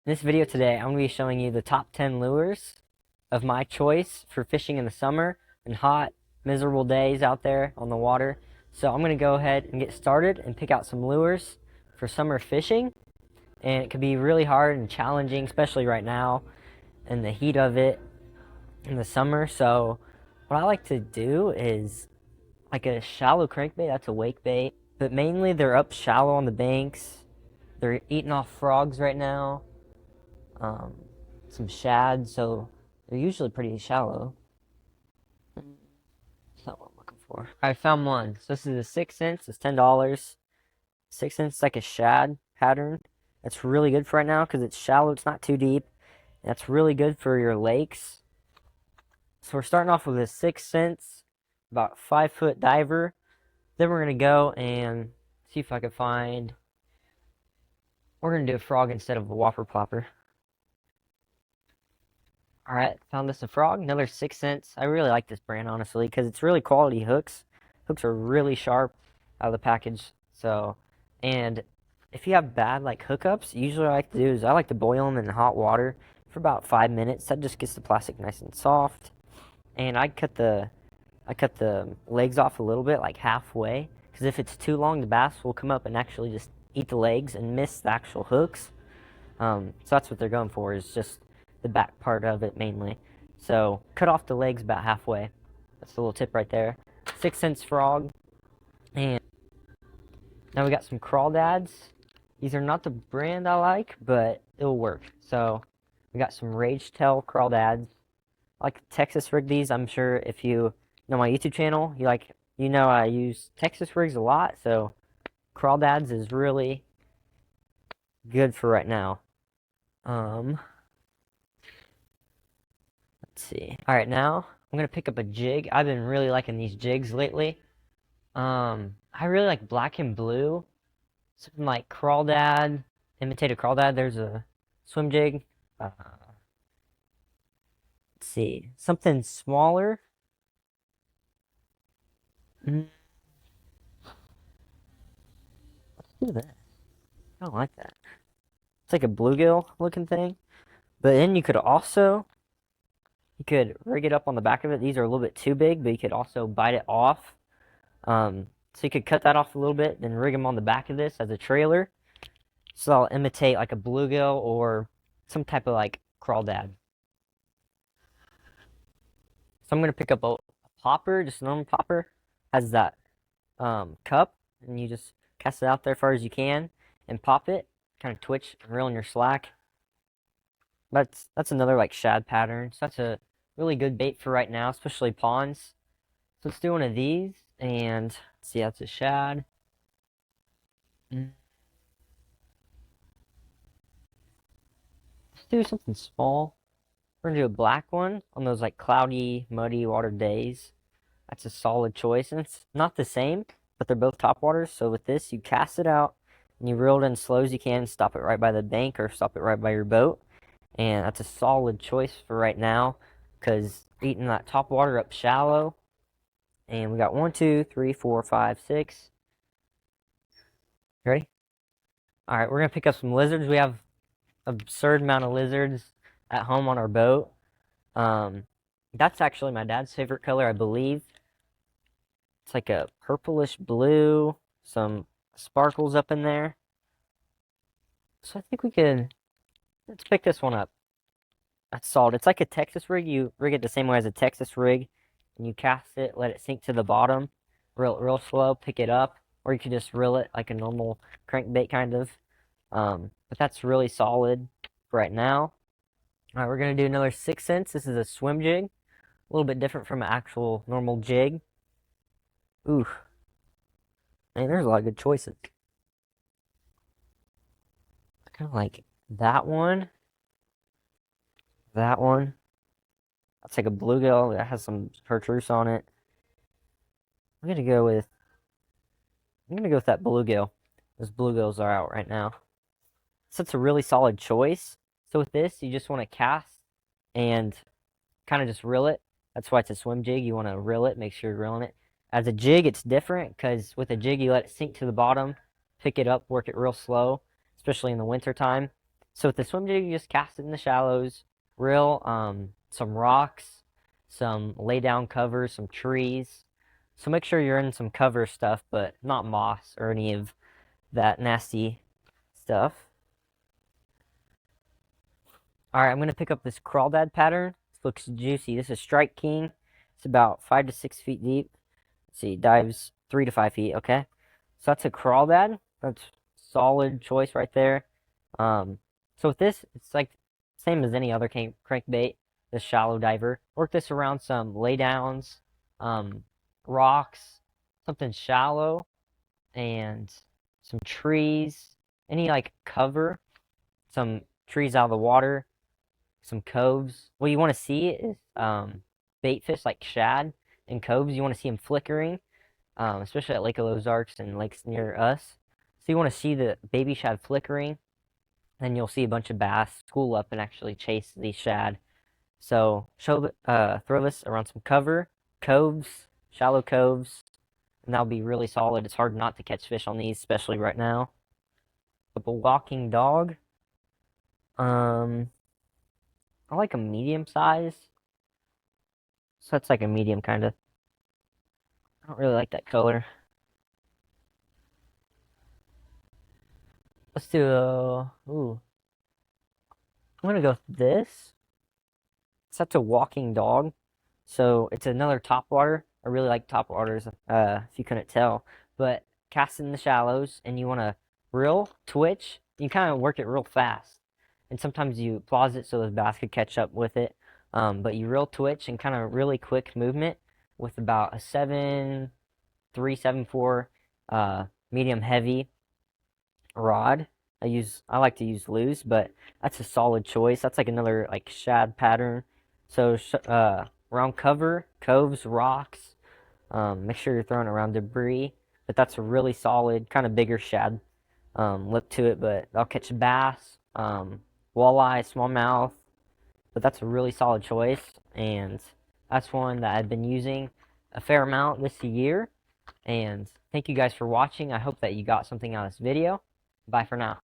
In this video today, I'm going to be showing you the top 10 lures of my choice for fishing in the summer and hot, miserable days out there on the water. So I'm going to go ahead and get started and pick out some lures for summer fishing. And it can be really hard and challenging, especially right now in the heat of it in the summer. So what I like to do is like a shallow crankbait, that's a wake bait. But mainly they're up shallow on the banks. They're eating off frogs right now. Some shad, so they're usually pretty shallow. That's not what I'm looking for. I found one. So this is a 6 cents. It's $10. 6 cents, like a shad pattern. That's really good for right now because it's shallow. It's not too deep. That's really good for your lakes. So we're starting off with a 6 cents, about 5-foot diver. Then we're gonna go and see if I can find. We're gonna do a frog instead of a whopper plopper. Alright, found this a frog, another 6 cents. I really like this brand, honestly, because it's really quality hooks. Hooks are really sharp out of the package. So, and if you have bad, like, hookups, usually what I like to do is I like to boil them in hot water for about 5 minutes. That just gets the plastic nice and soft. And I cut the legs off a little bit, like halfway, because if it's too long, the bass will come up and actually just eat the legs and miss the actual hooks. So that's what they're going for, is just the back part of it mainly. So cut off the legs about halfway. That's a little tip right there. 6 cents frog. And now we got some crawdads. These are not the brand I like, but it'll work. So we got some Rage Tail crawdads. I like to Texas rig these. I'm sure if you know my YouTube channel, you know I use Texas rigs a lot. So crawdads is really good for right now. Let's see. All right, now I'm gonna pick up a jig. I've been really liking these jigs lately. I really like black and blue. Something like crawdad, imitated crawdad. There's a swim jig. Let's see, something smaller. Let's do this. I don't like that. It's like a bluegill looking thing. But then you could rig it up on the back of it. These are a little bit too big, but you could also bite it off. So you could cut that off a little bit, then rig them on the back of this as a trailer. So I'll imitate like a bluegill or some type of like crawdad. So I'm gonna pick up a popper, just a normal popper. Has that cup, and you just cast it out there as far as you can and pop it. Kind of twitch and reel in your slack. That's another like shad pattern. So that's a really good bait for right now, especially ponds. So let's do one of these, and let's see, that's a shad. Let's do something small. We're gonna do a black one on those like cloudy, muddy water days. That's a solid choice, and it's not the same, but they're both top waters. So with this, you cast it out, and you reel it in as slow as you can, stop it right by the bank or stop it right by your boat. And that's a solid choice for right now, because eating that top water up shallow. And we got 1, 2, 3, 4, 5, 6. Ready? All right, we're gonna pick up some lizards. We have an absurd amount of lizards at home on our boat. That's actually my dad's favorite color, I believe. It's like a purplish blue, some sparkles up in there. So I think let's pick this one up. That's solid. It's like a Texas rig. You rig it the same way as a Texas rig, and you cast it, let it sink to the bottom, reel it real slow, pick it up, or you could just reel it like a normal crankbait kind of. But that's really solid right now. All right, we're gonna do another 6 cents. This is a swim jig, a little bit different from an actual normal jig. Ooh, man, there's a lot of good choices. I kind of like that one. That one. That's like a bluegill that has some chartreuse on it. I'm gonna go with that bluegill. Those bluegills are out right now. So it's a really solid choice. So with this, you just want to cast and kind of just reel it. That's why it's a swim jig. You want to reel it, make sure you're reeling it. As a jig, it's different because with a jig, you let it sink to the bottom, pick it up, work it real slow, especially in the winter time. So with the swim jig, you just cast it in the shallows, reel some rocks, some lay down cover, some trees. So make sure you're in some cover stuff, but not moss or any of that nasty stuff. Alright, I'm gonna pick up this crawdad pattern. This looks juicy. This is Strike King. It's about 5 to 6 feet deep. Let's see, dives 3 to 5 feet, okay? So that's a crawdad. That's solid choice right there. So with this, it's like same as any other crankbait, this shallow diver. Work this around some laydowns, rocks, something shallow, and some trees, any like cover, some trees out of the water, some coves. What you want to see is bait fish like shad and coves. You want to see them flickering, especially at Lake of Ozarks and lakes near us. So you want to see the baby shad flickering, then you'll see a bunch of bass school up and actually chase these shad. So throw this around some cover, coves, shallow coves, and that'll be really solid. It's hard not to catch fish on these, especially right now. But the walking dog, I like a medium size. So that's like a medium kind of. I don't really like that color. Let's do ooh. I'm gonna go with this. Such a walking dog. So it's another topwater. I really like topwaters, if you couldn't tell. But cast in the shallows, and you want to reel, twitch. You kind of work it real fast. And sometimes you pause it so the bass could catch up with it. But you reel, twitch, and kind of really quick movement with about a 7.3, 7.4 medium heavy rod. I like to use loose, but that's a solid choice. That's like another like shad pattern. So around cover, coves, rocks. Make sure you're throwing around debris. But that's a really solid, kind of bigger shad lip to it. But I'll catch bass, walleye, smallmouth. But that's a really solid choice, and that's one that I've been using a fair amount this year. And thank you guys for watching. I hope that you got something out of this video. Bye for now.